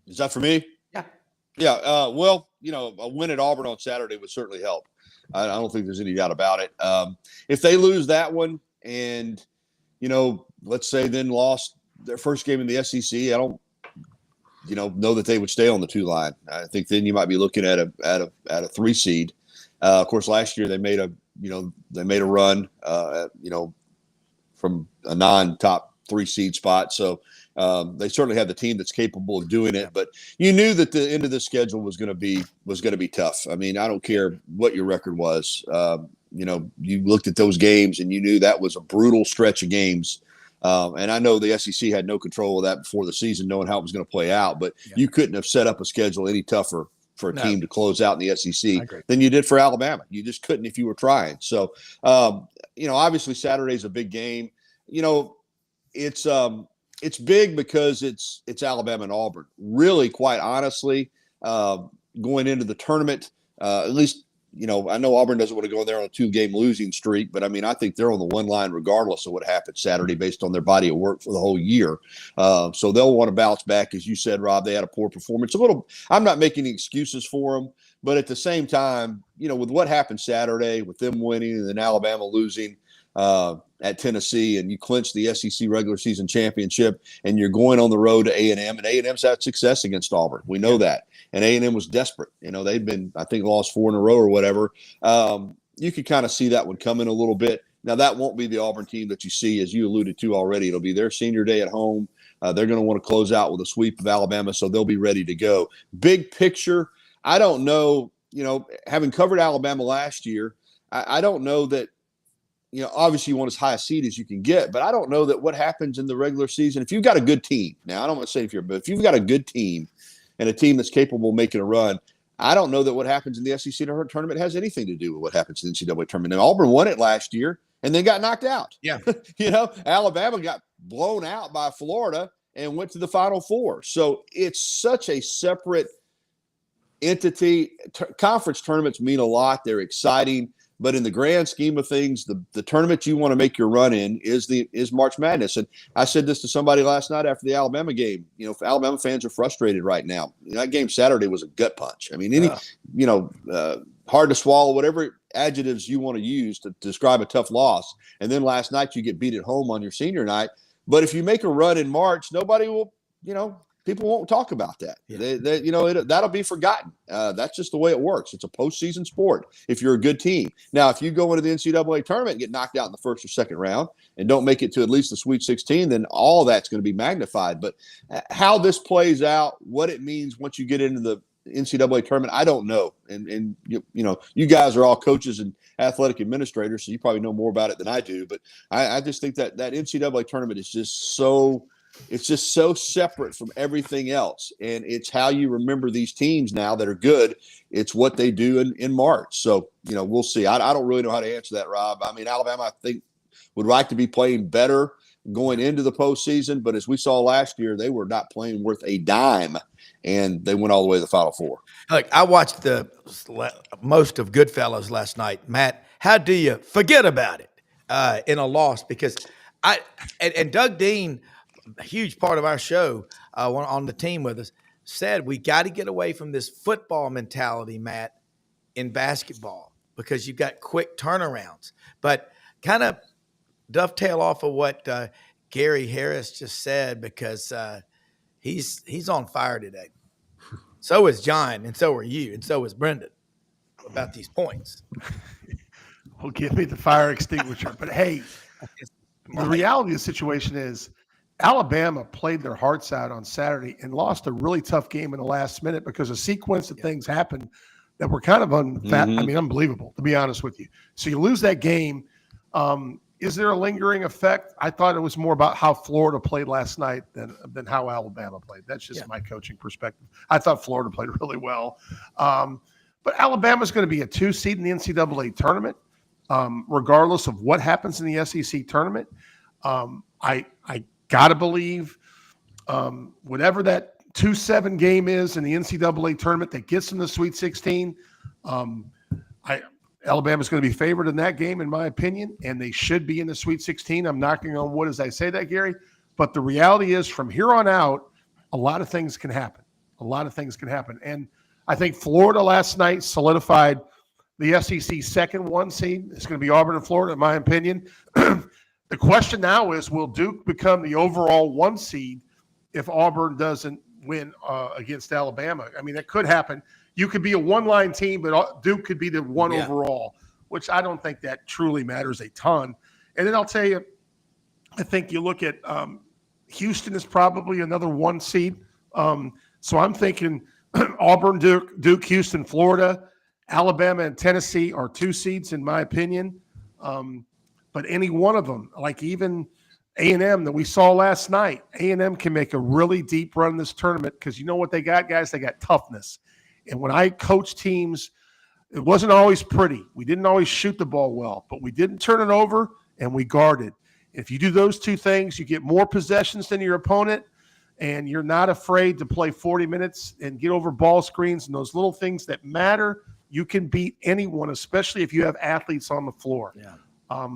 Is that for me? Yeah. Yeah. Well, a win at Auburn on Saturday would certainly help. I don't think there's any doubt about it. If they lose that one and, let's say then lost their first game in the SEC, I don't, know that they would stay on the 2 line. I think then you might be looking at a 3 seed. Of course, last year they made a run, from a non-top 3 seed spot. So they certainly have the team that's capable of doing it. But you knew that the end of the schedule was going to be tough. I mean, I don't care what your record was. You looked at those games and you knew that was a brutal stretch of games. And I know the SEC had no control of that before the season, knowing how it was going to play out. But you couldn't have set up a schedule any tougher for a team to close out in the SEC than you did for Alabama. You just couldn't if you were trying. So, obviously Saturday's a big game. It's big because it's Alabama and Auburn. Really, quite honestly, going into the tournament, at least, I know Auburn doesn't want to go in there on a 2-game losing streak, but I mean, I think they're on the 1 line regardless of what happens Saturday based on their body of work for the whole year. So they'll want to bounce back. As you said, Rob, they had a poor performance. I'm not making any excuses for them, but at the same time, with what happened Saturday, with them winning and then Alabama losing, at Tennessee, and you clinch the SEC regular season championship, and you're going on the road to A&M, and A&M's had success against Auburn. We know that. And A&M was desperate. They'd been, I think, lost 4 in a row or whatever. You could kind of see that one coming a little bit. Now, that won't be the Auburn team that you see, as you alluded to already. It'll be their senior day at home. They're going to want to close out with a sweep of Alabama, so they'll be ready to go. Big picture, I don't know, having covered Alabama last year, I don't know that, obviously you want as high a seed as you can get, but I don't know that what happens in the regular season, if you've got a good team, now I don't want to say but if you've got a good team and a team that's capable of making a run, I don't know that what happens in the SEC tournament has anything to do with what happens in the NCAA tournament. And Auburn won it last year and then got knocked out. Yeah. Alabama got blown out by Florida and went to the Final Four. So it's such a separate entity. Conference tournaments mean a lot. They're exciting. But in the grand scheme of things, the tournament you want to make your run in is March Madness. And I said this to somebody last night after the Alabama game. Alabama fans are frustrated right now. That game Saturday was a gut punch. I mean, hard to swallow, whatever adjectives you want to use to describe a tough loss. And then last night you get beat at home on your senior night. But if you make a run in March, nobody will, people won't talk about that. Yeah. That'll be forgotten. That's just the way it works. It's a postseason sport if you're a good team. Now, if you go into the NCAA tournament and get knocked out in the first or second round and don't make it to at least the Sweet 16, then all that's going to be magnified. But how this plays out, what it means once you get into the NCAA tournament, I don't know. And you guys are all coaches and athletic administrators, so you probably know more about it than I do. But I just think that NCAA tournament is just so – it's just so separate from everything else. And it's how you remember these teams now that are good. It's what they do in March. So, we'll see. I don't really know how to answer that, Rob. I mean, Alabama, I think, would like to be playing better going into the postseason. But as we saw last year, they were not playing worth a dime, and they went all the way to the Final Four. Look, I watched the most of Goodfellas last night. Matt, how do you forget about it in a loss? Because and Doug Dean – a huge part of our show on the team with us, said we got to get away from this football mentality, Matt, in basketball because you've got quick turnarounds. But kind of dovetail off of what Gary Harris just said because he's on fire today. So is John, and so are you, and so is Brendan about these points. Well, give me the fire extinguisher. But, hey, the reality of the situation is Alabama played their hearts out on Saturday and lost a really tough game in the last minute because a sequence of things happened that were kind of unbelievable, to be honest with you. So you lose that game. Is there a lingering effect? I thought it was more about how Florida played last night than how Alabama played. That's just my coaching perspective. I thought Florida played really well. But Alabama's going to be a 2 seed in the NCAA tournament, regardless of what happens in the SEC tournament. I got to believe whatever that 2-7 game is in the NCAA tournament that gets them to the Sweet 16, Alabama's going to be favored in that game, in my opinion, and they should be in the Sweet 16. I'm knocking on wood as I say that, Gary. But the reality is from here on out, a lot of things can happen. And I think Florida last night solidified the SEC second 1 seed. It's going to be Auburn and Florida, in my opinion. The question now is, will Duke become the overall 1 seed if Auburn doesn't win against Alabama? I mean, that could happen. You could be a one-line team, but Duke could be the one overall, which I don't think that truly matters a ton. And then I'll tell you, I think you look at Houston is probably another 1 seed. So I'm thinking Auburn, Duke, Houston, Florida, Alabama, and Tennessee are 2 seeds, in my opinion. But any one of them, like even A&M that we saw last night, A&M can make a really deep run in this tournament because you know what they got, guys? They got toughness. And when I coach teams, it wasn't always pretty. We didn't always shoot the ball well, but we didn't turn it over and we guarded. If you do those 2 things, you get more possessions than your opponent, and you're not afraid to play 40 minutes and get over ball screens and those little things that matter. You can beat anyone, especially if you have athletes on the floor. Yeah.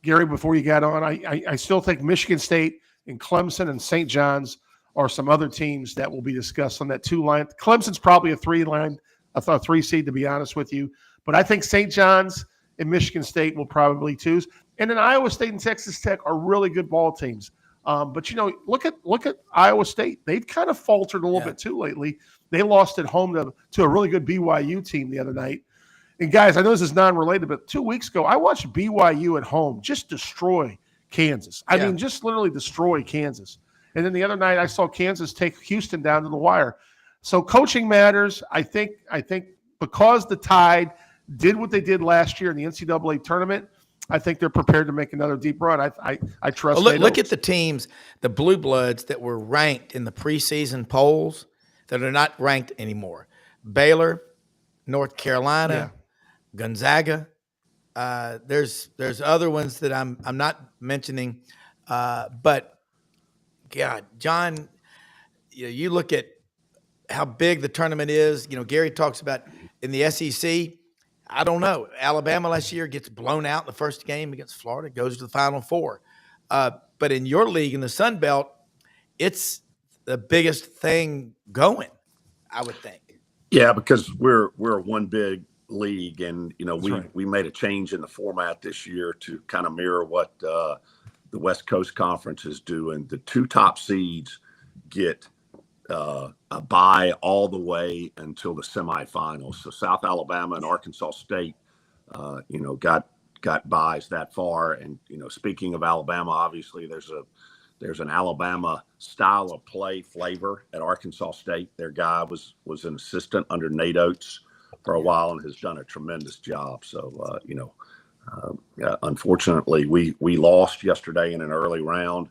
Gary, before you got on, I still think Michigan State and Clemson and St. John's are some other teams that will be discussed on that 2 line. Clemson's probably a 3 line, I thought 3 seed, to be honest with you. But I think St. John's and Michigan State will probably 2s. And then Iowa State and Texas Tech are really good ball teams. But look at Iowa State. They've kind of faltered a little bit too lately. They lost at home to a really good BYU team the other night. And guys, I know this is non-related, but 2 weeks ago, I watched BYU at home just destroy Kansas. I mean, just literally destroy Kansas. And then the other night, I saw Kansas take Houston down to the wire. So coaching matters. I think because the Tide did what they did last year in the NCAA tournament, I think they're prepared to make another deep run. I trust. Well, look at the teams, the Blue Bloods that were ranked in the preseason polls that are not ranked anymore. Baylor, North Carolina, Gonzaga. There's other ones that I'm not mentioning, but God, John, you look at how big the tournament is. Gary talks about in the SEC. I don't know. Alabama last year gets blown out in the first game against Florida, goes to the Final Four. But in your league, in the Sun Belt, it's the biggest thing going, I would think. Yeah, because we're one big league, and right. we made a change in the format this year to kind of mirror what the West Coast Conference is doing. The 2 top seeds get a bye all the way until the semifinals. So South Alabama and Arkansas State, got byes that far. And speaking of Alabama, obviously there's an Alabama style of play flavor at Arkansas State. Their guy was an assistant under Nate Oates for a while and has done a tremendous job. So unfortunately, we lost yesterday in an early round.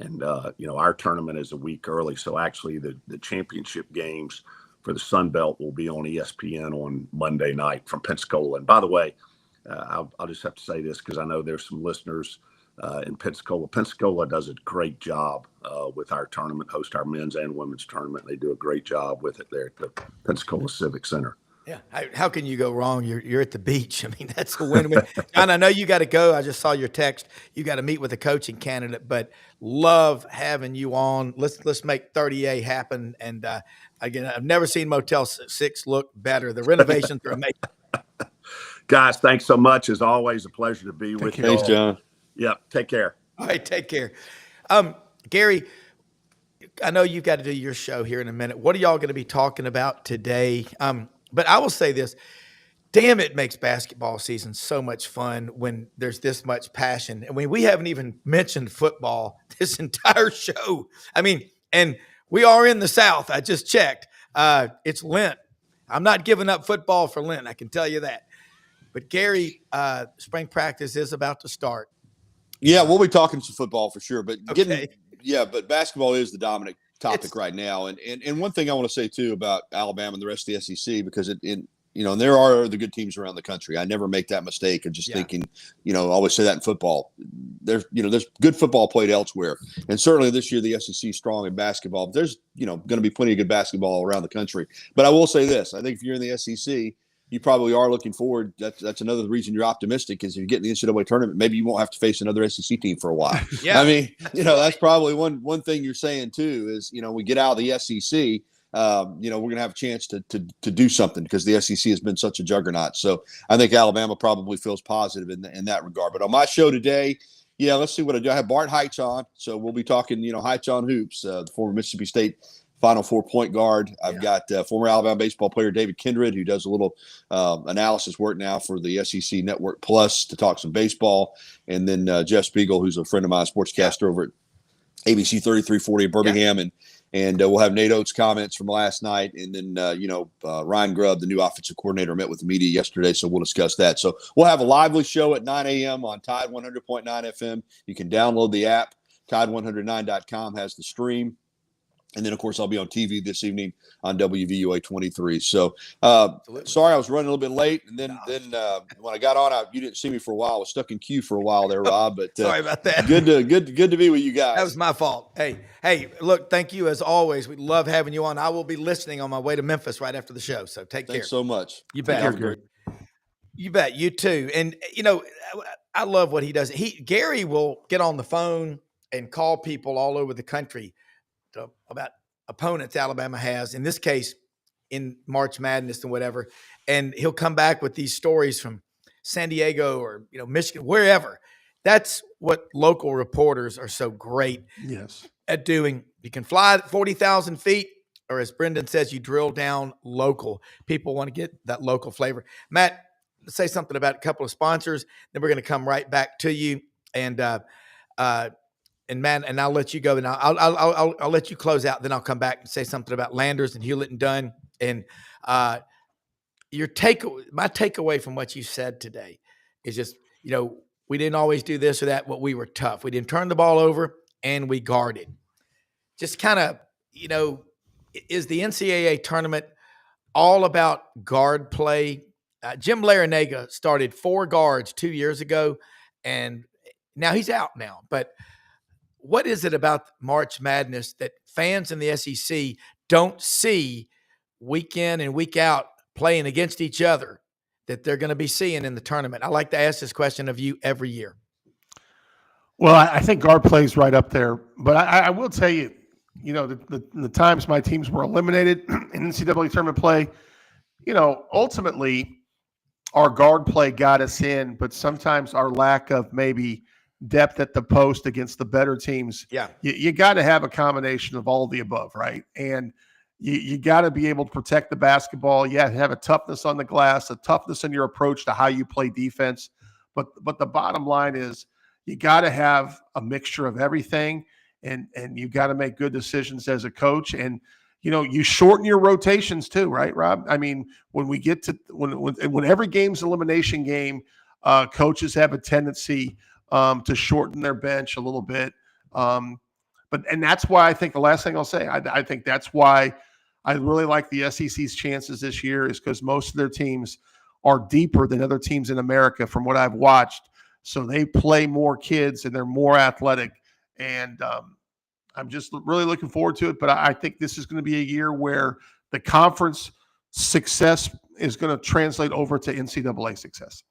And, our tournament is a week early. So actually the championship games for the Sun Belt will be on ESPN on Monday night from Pensacola. And by the way, I'll just have to say this because I know there's some listeners in Pensacola. Pensacola does a great job with our tournament, host our men's and women's tournament. They do a great job with it there at the Pensacola Civic Center. Yeah. How can you go wrong? You're at the beach. I mean, that's a win-win. John, I know you got to go. I just saw your text. You got to meet with a coaching candidate, but love having you on. Let's make 30A happen. And again, I've never seen Motel 6 look better. The renovations are amazing. Guys, thanks so much. It's always a pleasure to be with you. Thanks, John. Yep. Take care. All right. Take care. Gary, I know you've got to do your show here in a minute. What are y'all going to be talking about today? But I will say this, damn, it makes basketball season so much fun when there's this much passion. I mean, we haven't even mentioned football this entire show. I mean, and we are in the South. I just checked. It's Lent. I'm not giving up football for Lent. I can tell you that. But Gary, spring practice is about to start. Yeah, we'll be talking some football for sure. But Okay. but basketball is the dominant topic right now. And one thing I want to say too about Alabama and the rest of the SEC, because and there are the good teams around the country. I never make that mistake of just thinking, I always say that in football. There's good football played elsewhere. And certainly this year the SEC is strong in basketball. But there's, going to be plenty of good basketball around the country. But I will say this, I think if you're in the SEC, you probably are looking forward. That's another reason you're optimistic is if you get in the NCAA tournament, maybe you won't have to face another SEC team for a while. Yeah. I mean, that's probably one thing you're saying too is, we get out of the SEC, we're going to have a chance to do something because the SEC has been such a juggernaut. So I think Alabama probably feels positive in that regard. But on my show today, let's see what I do. I have Bart Heitz on. So we'll be talking, Heitz on hoops, the former Mississippi State Final Four point guard. I've got former Alabama baseball player David Kindred, who does a little analysis work now for the SEC Network Plus to talk some baseball. And then Jeff Spiegel, who's a friend of mine, sportscaster over at ABC 3340 in Birmingham. And we'll have Nate Oates' comments from last night. And then, Ryan Grubb, the new offensive coordinator, met with the media yesterday. So we'll discuss that. So we'll have a lively show at 9 a.m. on Tide 100.9 FM. You can download the app. Tide100.9.com has the stream. And then, of course, I'll be on TV this evening on WVUA 23. So, sorry I was running a little bit late. And then when I got on, you didn't see me for a while. I was stuck in queue for a while there, Rob. But sorry about that. Good to be with you guys. That was my fault. Hey, look, thank you as always. We love having you on. I will be listening on my way to Memphis right after the show. So take care. Thanks so much. You bet. You bet. You too. And I love what he does. Gary will get on the phone and call people all over the country about opponents Alabama has, in this case, in March Madness and whatever. And he'll come back with these stories from San Diego or, Michigan, wherever. That's what local reporters are so great at doing. You can fly 40,000 feet, or as Brendan says, you drill down local. People want to get that local flavor. Matt, let's say something about a couple of sponsors. Then we're going to come right back to you. And Matt, and I'll let you go, and I'll let you close out. Then I'll come back and say something about Landers and Hewlett and Dunn. And my takeaway from what you said today is just, we didn't always do this or that, but we were tough. We didn't turn the ball over, and we guarded. Just kind of, is the NCAA tournament all about guard play. Jim Larinaga started 4 guards 2 years ago, and now he's out now. But what is it about March Madness that fans in the SEC don't see week in and week out playing against each other that they're going to be seeing in the tournament? I like to ask this question of you every year. Well, I think guard play is right up there, but I will tell you, the times my teams were eliminated in NCAA tournament play, ultimately our guard play got us in, but sometimes our lack of maybe depth at the post against the better teams. Yeah. You got to have a combination of all of the above, right? And you got to be able to protect the basketball. You have to have a toughness on the glass, a toughness in your approach to how you play defense. But the bottom line is you got to have a mixture of everything, and you got to make good decisions as a coach. And you shorten your rotations too, right, Rob? I mean, when we get to when every game's elimination game, coaches have a tendency to shorten their bench a little bit. But that's why I think the last thing I'll say, I think that's why I really like the SEC's chances this year, is because most of their teams are deeper than other teams in America from what I've watched. So they play more kids and they're more athletic. And I'm just really looking forward to it. But I think this is going to be a year where the conference success is going to translate over to NCAA success.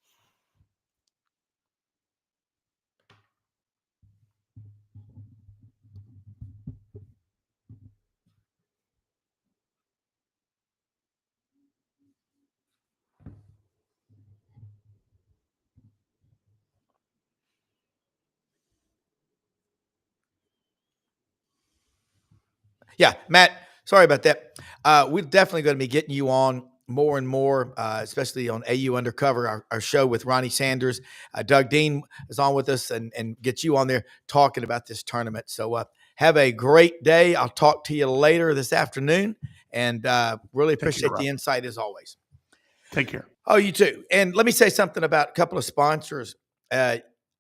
Yeah, Matt, sorry about that. We're definitely going to be getting you on more and more, especially on AU Undercover, our show with Ronnie Sanders. Doug Dean is on with us and get you on there talking about this tournament. So have a great day. I'll talk to you later this afternoon, and really appreciate the insight as always. Take care. Oh, you too. And let me say something about a couple of sponsors.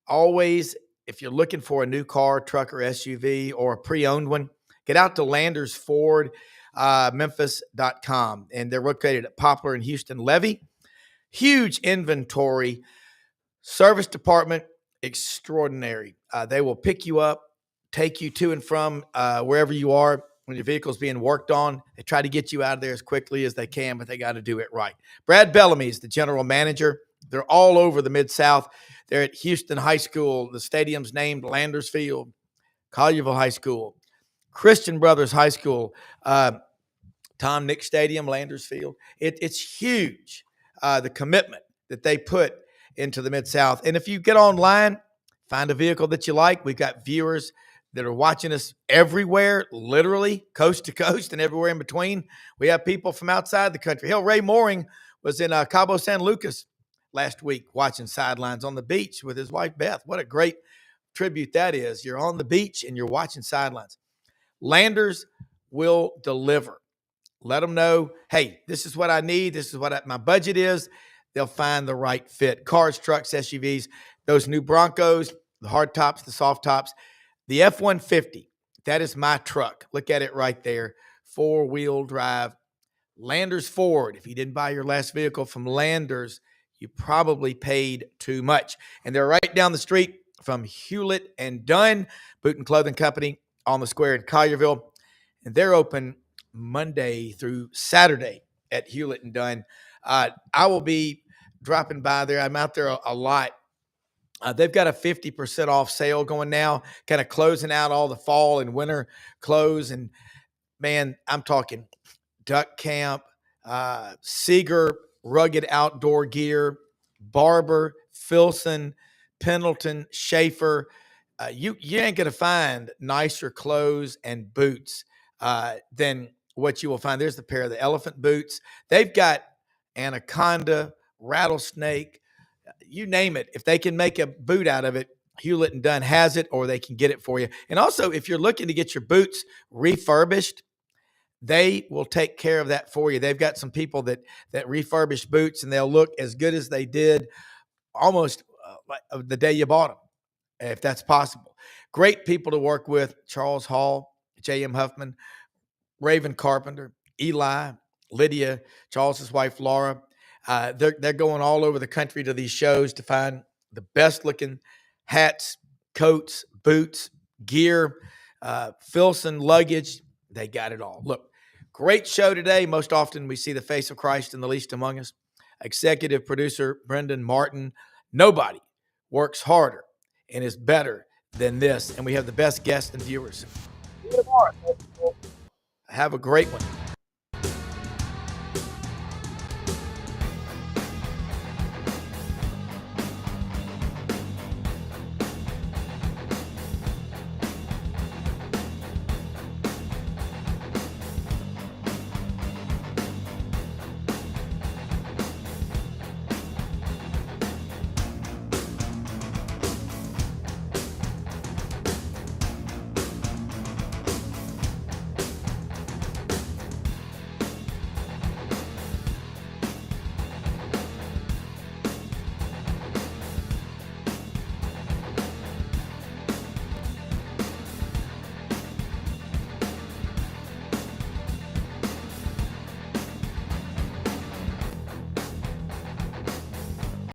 Always, if you're looking for a new car, truck, or SUV, or a pre-owned one, get out to Landers Ford, Memphis.com. And they're located at Poplar and Houston Levee. Huge inventory. Service department, extraordinary. They will pick you up, take you to and from wherever you are when your vehicle's being worked on. They try to get you out of there as quickly as they can, but they got to do it right. Brad Bellamy is the general manager. They're all over the Mid-South. They're at Houston High School. The stadium's named Landers Field. Collierville High School. Christian Brothers High School. Tom Nick Stadium, Landers Field. It's huge, the commitment that they put into the Mid-South. And if you get online, find a vehicle that you like. We've got viewers that are watching us everywhere, literally coast to coast and everywhere in between. We have people from outside the country. Hell, Ray Mooring was in Cabo San Lucas last week watching sidelines on the beach with his wife, Beth. What a great tribute that is. You're on the beach and you're watching sidelines. Landers will deliver. Let them know, hey, this is what I need. This is what my budget is. They'll find the right fit. Cars, trucks, SUVs, those new Broncos, the hard tops, the soft tops. The F-150, that is my truck. Look at it right there. 4-wheel drive. Landers Ford. If you didn't buy your last vehicle from Landers, you probably paid too much. And they're right down the street from Hewlett and Dunn, Boot and Clothing Company on the square in Collierville. And they're open Monday through Saturday at Hewlett and Dunn. I will be dropping by there. I'm out there a lot. They've got a 50% off sale going now, kind of closing out all the fall and winter clothes. And, man, I'm talking duck camp, Seeger rugged outdoor gear, Barber, Filson, Pendleton, Schaefer. You ain't going to find nicer clothes and boots than what you will find. There's the pair of the elephant boots. They've got Anaconda, Rattlesnake, you name it. If they can make a boot out of it, Hewlett and Dunn has it, or they can get it for you. And also, if you're looking to get your boots refurbished, they will take care of that for you. They've got some people that refurbish boots, and they'll look as good as they did almost like the day you bought them, if that's possible. Great people to work with. Charles Hall, J.M. Huffman, Raven Carpenter, Eli, Lydia, Charles's wife, Laura. They're going all over the country to these shows to find the best looking hats, coats, boots, gear, Filson luggage. They got it all. Look, great show today. Most often we see the face of Christ in the least among us. Executive producer Brendan Martin. Nobody works harder and is better than this. And we have the best guests and viewers. Have a great one.